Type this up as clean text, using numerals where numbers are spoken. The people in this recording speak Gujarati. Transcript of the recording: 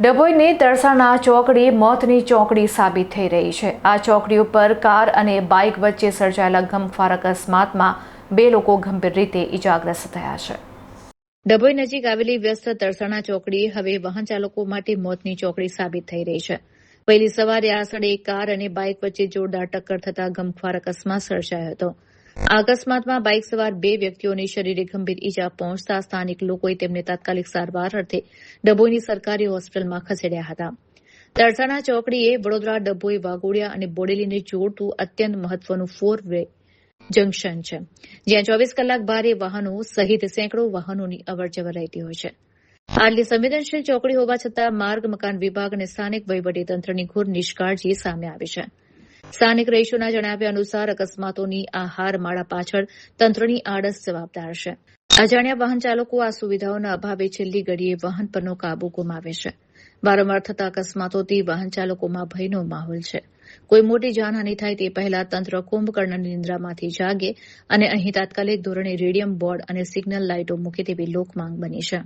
ડભોઈની તરસાના ચોકડી મોતની ચોકડી સાબિત થઈ રહી છે। આ ચોકડી ઉપર કાર અને બાઇક વચ્ચે સર્જાયેલા ગમખ્વાર અકસ્માતમાં 2 લોકો ગંભીર રીતે ઇજાગ્રસ્ત થયા છે। ડભોઈ નજીક આવેલી વ્યસ્ત તરસાણા ચોકડી હવે વાહન ચાલકો માટે મોતની ચોકડી સાબિત થઈ રહી છે। વહેલી સવારે આ સ્થળે કાર અને બાઇક વચ્ચે જોરદાર ટક્કર થતા ગમખ્વાર અકસ્માત સર્જાયો હતો। આ અકસ્માતમાં બાઇક સવાર 2 વ્યક્તિઓને શરીરે ગંભીર ઇજા પહોંચતા સ્થાનિક લોકોએ તેમને તાત્કાલિક સારવાર અર્થે ડભોઈની સરકારી હોસ્પિટલમાં ખસેડ્યા હતા। તરસાણા ચોકડી એ વડોદરા, ડભોઈ, વાઘોડિયા અને બોડેલીને જોડતું અત્યંત મહત્વનું 4 વે જંકશન છે, જ્યાં 24 કલાક ભારે વાહનો સહિત સેંકડો વાહનોની અવરજવર રહેતી હોય છે। આટલી સંવેદનશીલ ચોકડી હોવા છતાં માર્ગ મકાન વિભાગ અને સ્થાનિક વહીવટીતંત્રની ઘોર નિષ્કાળજી સામે આવી છે। સ્થાનિક રહીશોના જણાવ્યા અનુસાર અકસ્માતોની આ હારમાળા પાછળ તંત્રની આળસ જવાબદાર છે। અજાણ્યા વાહન ચાલકો આ સુવિધાઓના અભાવે છેલ્લી ઘડીએ વાહન પરનો કાબુ ગુમાવે છે। વારંવાર થતા અકસ્માતોથી વાહન ચાલકોમાં ભયનો માહોલ છે। કોઈ મોટી જાનહાનિ થાય તે પહેલા તંત્ર કુંભકર્ણની નિંદ્રામાંથી જાગે અને અહીં તાત્કાલિક ધોરણે રેડિયમ બોર્ડ અને સિગ્નલ લાઇટો મૂકે તેવી લોકમાંગ બની છે।